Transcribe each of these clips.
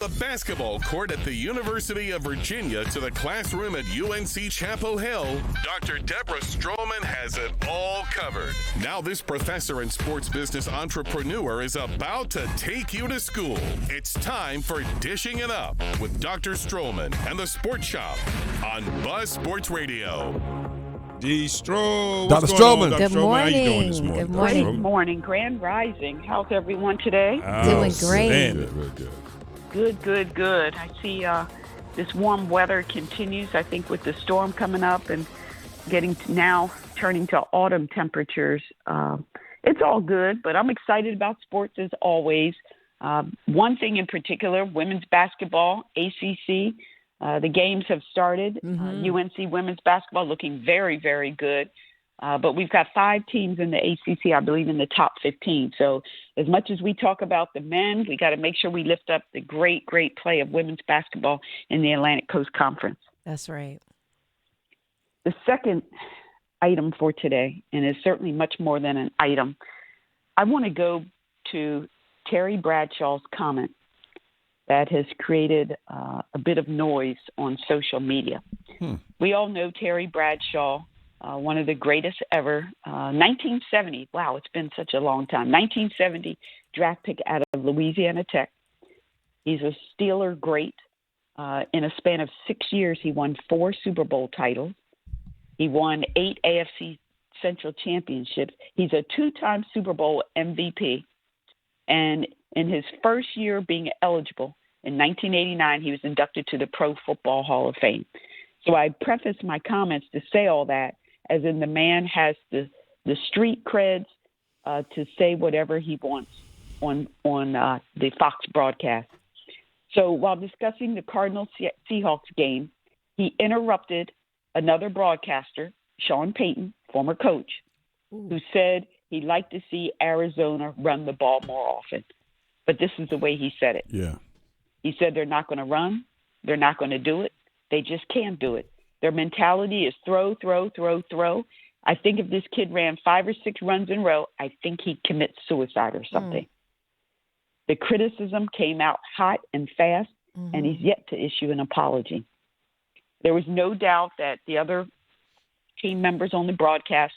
The basketball court at the University of Virginia to the classroom at UNC Chapel Hill, Dr. Deborah Stroman has it all covered. Now this professor and sports business entrepreneur is about to take you to school. It's time for Dishing It Up with Dr. Stroman and the Sports Shop on Buzz Sports Radio. D. Stroman. Dr. Stroman. Dr. Good Stroman, morning. how you doing this morning? Good morning. Good morning, Grand Rising. How's everyone today? Doing great. Very good. Good. I see this warm weather continues, I think, with the storm coming up and now turning to autumn temperatures. It's all good, but I'm excited about sports as always. One thing in particular, women's basketball, ACC. The games have started. UNC women's basketball looking very, very good. But we've got 5 teams in the ACC, I believe, in the top 15. So as much as we talk about the men, we got to make sure we lift up the great, great play of women's basketball in the Atlantic Coast Conference. That's right. The second item for today, and is certainly much more than an item, I want to go to Terry Bradshaw's comment that has created a bit of noise on social media. We all know Terry Bradshaw, one of the greatest ever, 1970. Wow, it's been such a long time. 1970 draft pick out of Louisiana Tech. He's a Steeler great. In a span of 6 years, he won 4 Super Bowl titles. He won 8 AFC Central championships. He's a 2-time Super Bowl MVP. And in his first year being eligible, in 1989, he was inducted to the Pro Football Hall of Fame. So I preface my comments to say all that, as in the man has the street creds to say whatever he wants on the Fox broadcast. So while discussing the Cardinals-Seahawks game, he interrupted another broadcaster, Sean Payton, former coach, who said he'd like to see Arizona run the ball more often. But this is the way he said it. Yeah. He said they're not going to run. They're not going to do it. They just can't do it. Their mentality is throw. I think if this kid ran 5 or 6 runs in a row, I think he'd commit suicide or something. The criticism came out hot and fast, and he's yet to issue an apology. There was no doubt that the other team members on the broadcast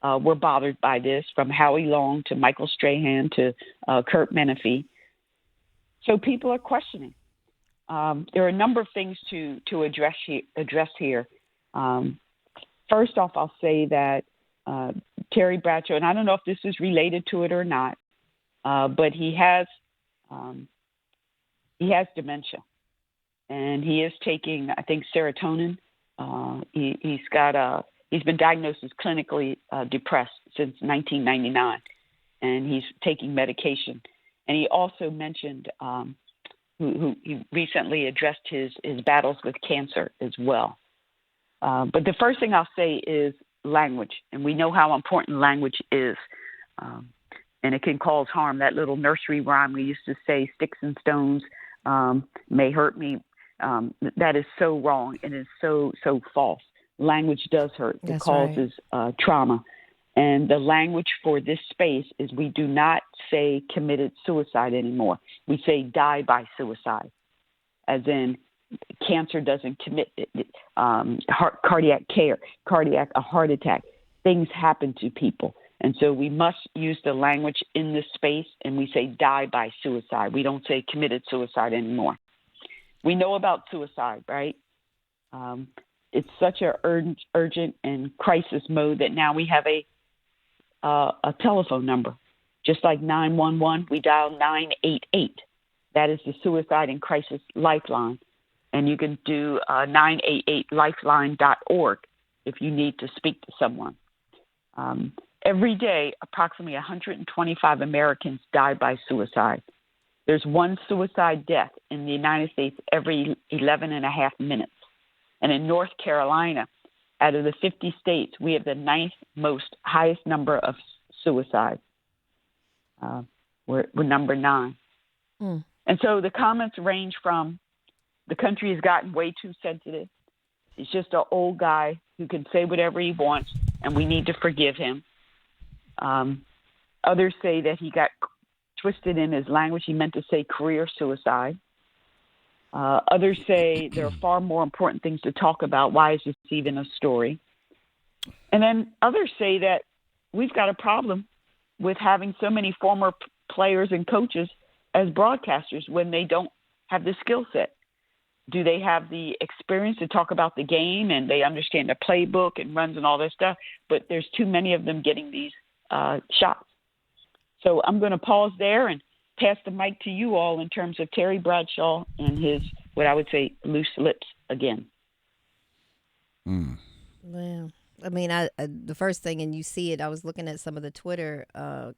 were bothered by this, from Howie Long to Michael Strahan to Kurt Menefee. So people are questioning. There are a number of things to address here. First off, I'll say that Terry Bradshaw, and I don't know if this is related to it or not, but he has dementia, and he is taking, I think, serotonin. He's been diagnosed as clinically depressed since 1999, and he's taking medication. And he also mentioned who he recently addressed his battles with cancer as well. But the first thing I'll say is language, and we know how important language is, and it can cause harm. That little nursery rhyme we used to say, sticks and stones may hurt me, that is so wrong and is so false. Language does hurt. It causes trauma. And the language for this space is we do not say committed suicide anymore. We say die by suicide, as in cancer doesn't commit cardiac care, a heart attack. Things happen to people. And so we must use the language in this space, and we say die by suicide. We don't say committed suicide anymore. We know about suicide, right? It's such an urgent and crisis mode that now we have a telephone number. Just like 911, we dial 988. That is the Suicide and Crisis Lifeline. And you can do 988lifeline.org if you need to speak to someone. Every day, approximately 125 Americans die by suicide. There's one suicide death in the United States every 11 and a half minutes. And in North Carolina, out of the 50 states, we have the 9th highest number of suicides. We're number 9. And so the comments range from the country has gotten way too sensitive. He's just an old guy who can say whatever he wants, and we need to forgive him. Others say that he got twisted in his language. He meant to say career suicide. Others say there are far more important things to talk about. Why is this even a story? And then others say that we've got a problem with having so many former players and coaches as broadcasters when they don't have the skill set. Do they have the experience to talk about the game and they understand the playbook and runs and all that stuff? But there's too many of them getting these shots. So I'm going to pause there and pass the mic to you all in terms of Terry Bradshaw and his, what I would say, loose lips again. Well, I mean, I the first thing, and you see it, I was looking at some of the Twitter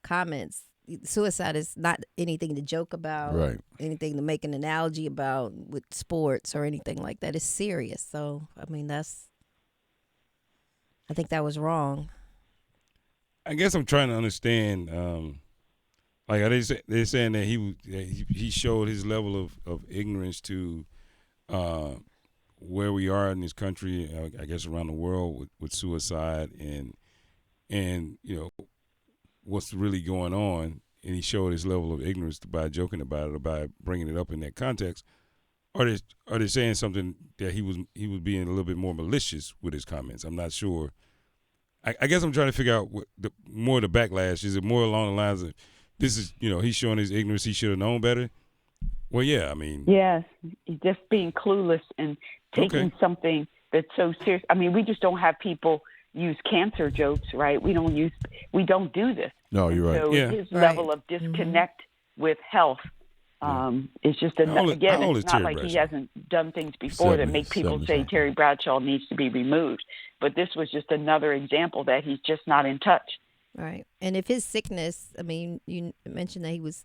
comments. Suicide is not anything to joke about, Right. anything to make an analogy about with sports or anything like that. It's serious. So, I mean, I think that was wrong. I guess I'm trying to understand. Like they're saying that he showed his level of ignorance to where we are in this country. I guess around the world with suicide and what's really going on, and he showed his level of ignorance by joking about it or by bringing it up in that context. Are they saying something that he was being a little bit more malicious with his comments? I'm not sure. I guess I'm trying to figure out what more the backlash. Is it more along the lines of this is, he's showing his ignorance, he should have known better? Well, yeah, I mean. Yes, just being clueless and taking something that's so serious. I mean, we just don't have people use cancer jokes, right? We don't do this. No, you're right. So his level of disconnect with health is just again, it's not like he hasn't done things before that make people say Terry Bradshaw needs to be removed. But this was just another example that he's just not in touch. Right. And if his sickness, I mean, you mentioned that he was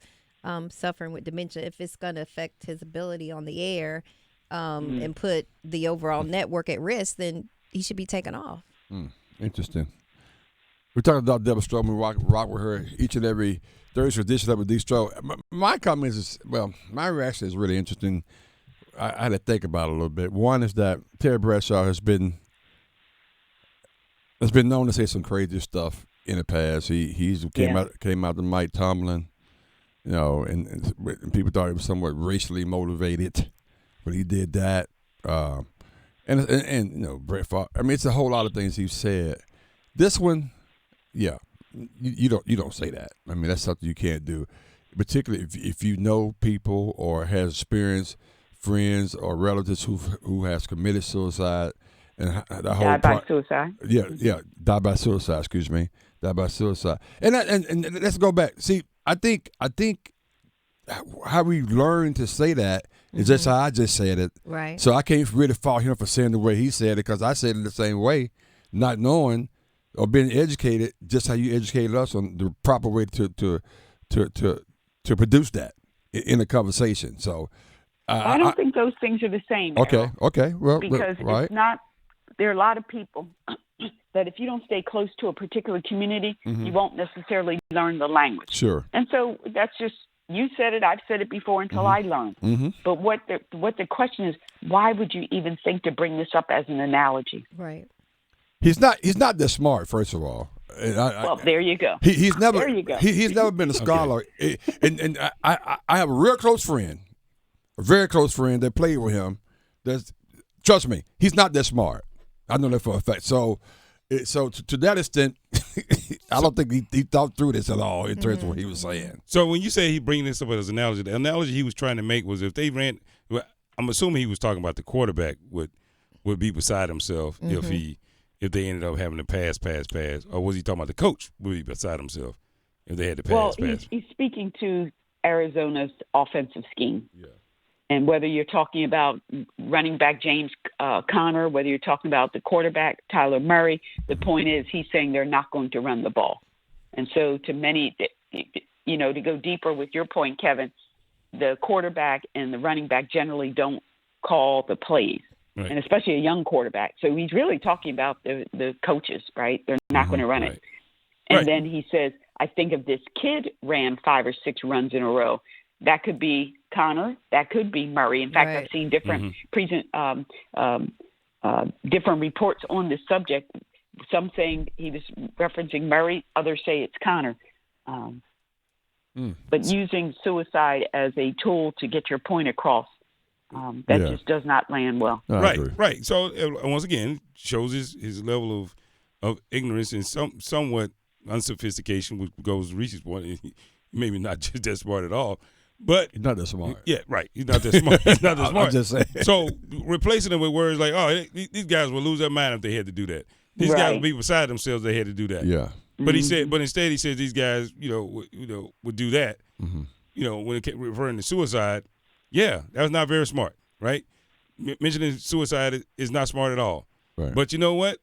suffering with dementia, if it's going to affect his ability on the air and put the overall network at risk, then he should be taken off. Interesting. We're talking about Deborah Stroman, rock with her each and every Thursday edition of D. Stro. My comment is, my reaction is really interesting. I had to think about it a little bit. One is that Terry Bradshaw has been known to say some crazy stuff in the past. He came out to Mike Tomlin, and people thought he was somewhat racially motivated, but he did that. And Brett Favre. I mean, it's a whole lot of things he said. This one, you don't say that. I mean, that's something you can't do, particularly if you know people or has experienced friends or relatives who has committed suicide and the whole died by suicide. Died by suicide. Excuse me, died by suicide. And let's go back. See, I think how we learn to say that is just how I just said it. Right. So I can't really fault him for saying the way he said it because I said it the same way, not knowing or being educated just how you educated us on the proper way to produce that in a conversation. So I don't think those things are the same. Okay. Well, because right. It's not. There are a lot of people that if you don't stay close to a particular community, you won't necessarily learn the language. Sure. And so that's just. You said it. I've said it before until I learned. But what the question is, why would you even think to bring this up as an analogy? Right. He's not that smart. First of all. There you go. He's never. There you go. He's never been a scholar. And I have a real close friend, a very close friend that played with him. Trust me, he's not that smart. I know that for a fact. So to that extent, I don't think he thought through this at all in terms of what he was saying. So when you say he bringing this up as an analogy, the analogy he was trying to make was if they ran, I'm assuming he was talking about the quarterback would be beside himself if they ended up having to pass, or was he talking about the coach would be beside himself if they had to pass? He's speaking to Arizona's offensive scheme. Yeah. And whether you're talking about running back James Conner, whether you're talking about the quarterback Tyler Murray, the point is he's saying they're not going to run the ball. And so to many, to go deeper with your point, Kevin, the quarterback and the running back generally don't call the plays, and especially a young quarterback. So he's really talking about the coaches, right? They're not going to run it. And then he says, I think if this kid ran 5 or 6 runs in a row, that could be Connor. That could be Murray. In fact, I've seen different different reports on this subject. Some saying he was referencing Murray. Others say it's Connor. But using suicide as a tool to get your point across That Yeah. just does not land well. I Right, agree. right. So once again, shows his level of ignorance and somewhat unsophistication, which goes to Reese's point. Maybe not just that smart at all, but He's not that smart. yeah, right. He's not that smart. He's not that smart. I'm just saying. So replacing it with words like, "Oh, these guys would lose their mind if they had to do that. These guys would be beside themselves if they had to do that." Yeah. But he said, but instead he says these guys, would do that. Mm-hmm. When it kept referring to suicide, yeah, that was not very smart, right? Mentioning suicide is not smart at all. Right. But you know what?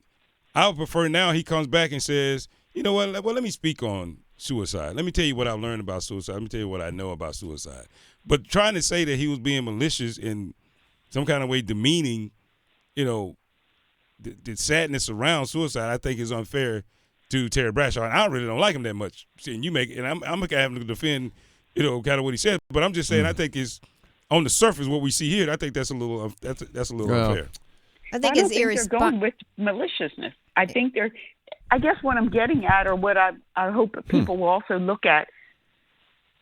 I would prefer now he comes back and says, you know what? Well, let me speak on suicide. Let me tell you what I've learned about suicide. Let me tell you what I know about suicide. But trying to say that he was being malicious in some kind of way, demeaning, the sadness around suicide, I think is unfair to Terry Bradshaw. And I really don't like him that much. And I'm having to defend, kind of what he said. But I'm just saying, I think it's on the surface what we see here. I think that's a little unfair. I think don't it's think they're going with maliciousness. I think they're. I guess what I'm getting at, or what I hope people will also look at,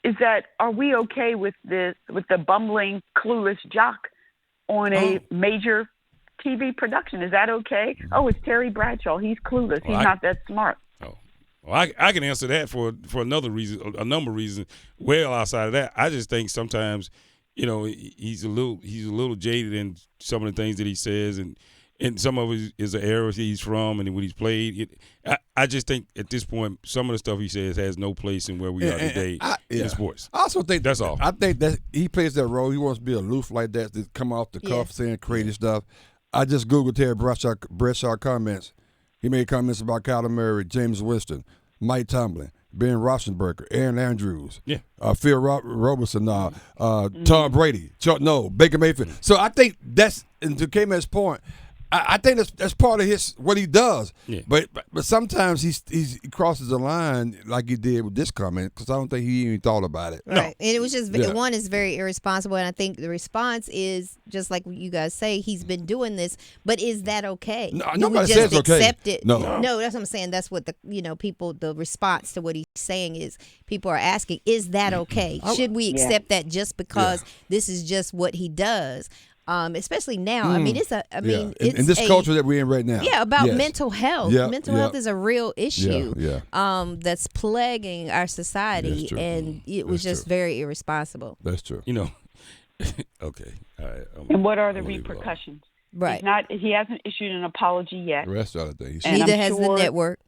is that are we okay with the bumbling, clueless jock on a major TV production? Is that okay? Oh, it's Terry Bradshaw. He's clueless. He's not that smart. Oh, well, I can answer that for another reason, a number of reasons. Well, outside of that, I just think sometimes, he's a little jaded in some of the things that he says, and some of it is the eras he's from and when he's played. I just think at this point, some of the stuff he says has no place in where we are today in sports. I also think that's all. I think that he plays that role. He wants to be aloof like that, to come off the cuff saying crazy stuff. I just Googled Terry Bradshaw comments. He made comments about Kyler Murray, James Winston, Mike Tomlin, Ben Roethlisberger, Aaron Andrews, Phil Robertson, Tom Brady, Baker Mayfield. So I think that's, and to K-Man's point, I think that's part of what he does. Yeah. But sometimes he crosses the line like he did with this comment, because I don't think he even thought about it. Right. No. And it was just, one is very irresponsible, and I think the response is, just like you guys say, he's been doing this, but is that okay? No, do nobody we just says okay. accept it? No, that's what I'm saying. That's what the response to what he's saying is, people are asking, is that okay? Should we accept that just because this is just what he does? Especially now. I mean, it's in this culture that we're in right now. Yeah, about mental health. Yep, mental health is a real issue. That's plaguing our society, and it was just very irresponsible. That's true. Okay. All right. And what are the repercussions? Right. He hasn't issued an apology yet. The rest of the things. Neither has the network.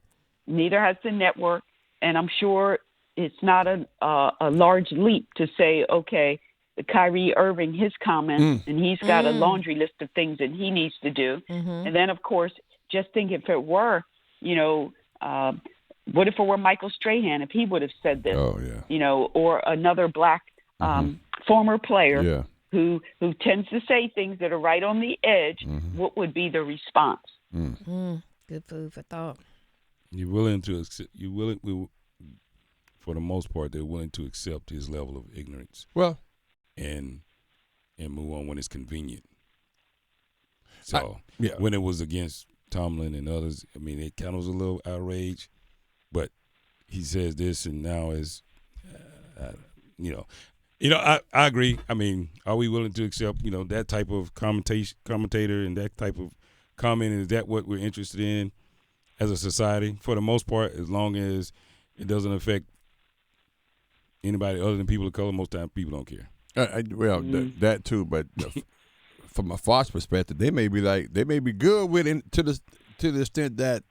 Neither has the network, and I'm sure it's not a large leap to say, okay, Kyrie Irving, his comments, and he's got a laundry list of things that he needs to do. And then, of course, just think if it were, what if it were Michael Strahan, if he would have said this, or another black former player who tends to say things that are right on the edge, what would be the response? Good food for thought. You're willing to accept, for the most part, they're willing to accept his level of ignorance. Well, and move on when it's convenient. So when it was against Tomlin and others, I mean, it kind of was a little outrage, but he says this, and now is, I agree. I mean, are we willing to accept, that type of commentator and that type of comment? Is that what we're interested in as a society? For the most part, as long as it doesn't affect anybody other than people of color, most times people don't care. That too, but from a Fox perspective, they may be good with it to the extent that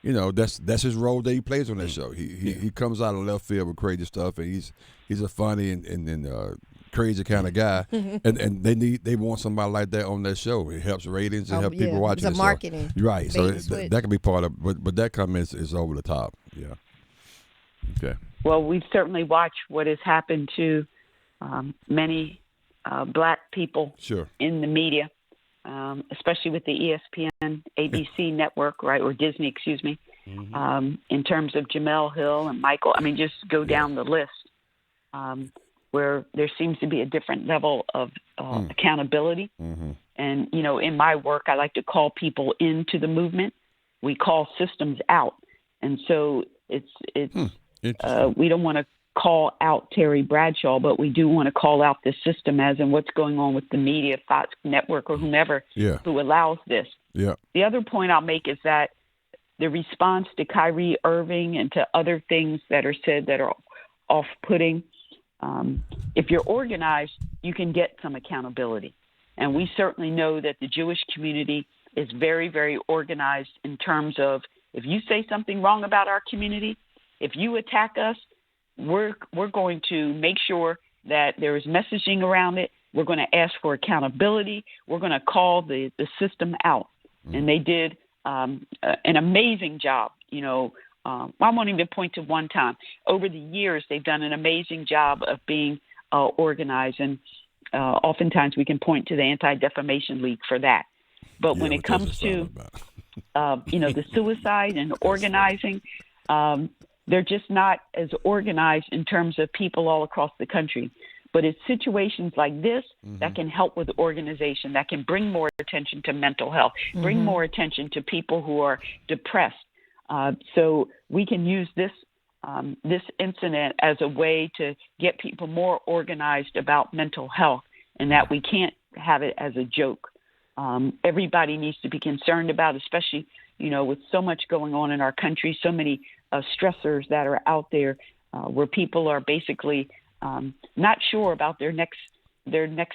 that's his role that he plays on that show. He comes out of left field with crazy stuff, and he's a funny and crazy kind of guy, and they want somebody like that on that show. It helps ratings and helps people watching. It's a marketing, right? So that can be part of, but that comment is over the top. Yeah. Okay. Well, we've certainly watched what has happened to many black people in the media, especially with the ESPN, ABC network, right, or Disney, excuse me, in terms of Jamel Hill and Michael. I mean, just go down the list where there seems to be a different level of accountability. And, in my work, I like to call people into the movement. We call systems out. And so it's we don't want to call out Terry Bradshaw, but we do want to call out the system as in what's going on with the media, Fox Network, or whomever who allows this. Yeah. The other point I'll make is that the response to Kyrie Irving and to other things that are said that are off-putting, if you're organized, you can get some accountability. And we certainly know that the Jewish community is very, very organized in terms of if you say something wrong about our community, if you attack us, we're going to make sure that there is messaging around it. We're going to ask for accountability. We're going to call the system out. And they did an amazing job. I won't even point to one time. Over the years, they've done an amazing job of being organized. And oftentimes we can point to the Anti-Defamation League for that. But when it comes to, the suicide and organizing, they're just not as organized in terms of people all across the country. But it's situations like this that can help with organization, that can bring more attention to mental health, bring more attention to people who are depressed. So we can use this incident as a way to get people more organized about mental health, and that we can't have it as a joke. Everybody needs to be concerned about, especially, with so much going on in our country, so many stressors that are out there where people are basically not sure about their next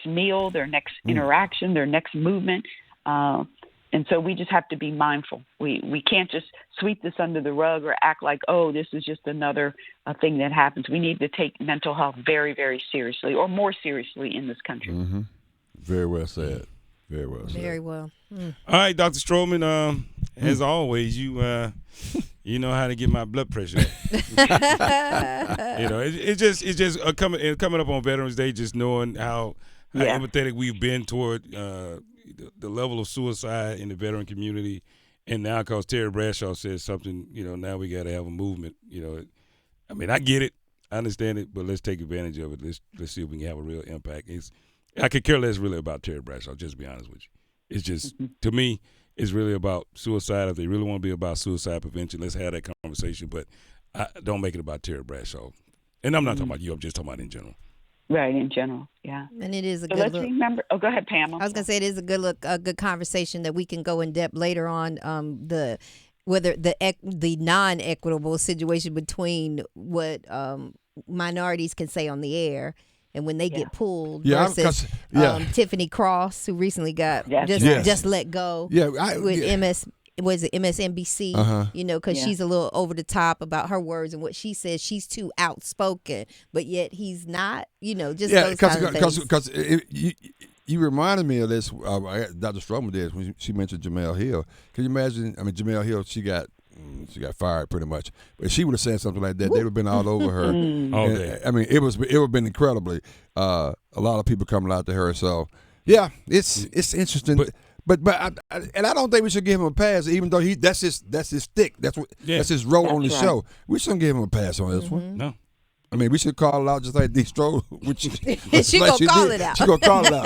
meal, their next interaction, their next movement. And so we just have to be mindful. We can't just sweep this under the rug or act like, oh, this is just another thing that happens. We need to take mental health very, very seriously, or more seriously in this country. Very well said. Very well said. Very well. All right, Dr. Stroman, as always, you know how to get my blood pressure up. It's just coming up on Veterans Day, just knowing how empathetic we've been toward the level of suicide in the veteran community. And now because Terry Bradshaw says something, now we got to have a movement. I get it. I understand it, but let's take advantage of it. Let's see if we can have a real impact. I could care less really about Terry Bradshaw, just to be honest with you. It's just, to me, it's really about suicide. If they really want to be about suicide prevention, let's have that conversation. But don't make it about Terry Bradshaw. And I'm not talking about you. I'm just talking about in general. Right, in general, yeah. And it is a so good let's look. Remember. Oh, go ahead, Pam. I was going to say it is a good look, a good conversation that we can go in depth later on. Whether the non-equitable situation between what minorities can say on the air and when they get pulled versus Tiffany Cross, who recently got just let go with MSNBC, because she's a little over the top about her words and what she says. She's too outspoken, but yet he's not, just those kind of things. Because you reminded me of this, Dr. Stroman did, when she mentioned Jamel Hill. Can you imagine? Jamel Hill, she got fired pretty much. But if she would have said something like that, they would have been all over her. It would have been incredibly. A lot of people coming out to her. So, yeah, it's interesting. But I don't think we should give him a pass, even though that's his stick. That's his role on the show. We shouldn't give him a pass on this one. No. We should call it out just like D. Stroll. She gonna call it out. She gonna call it out.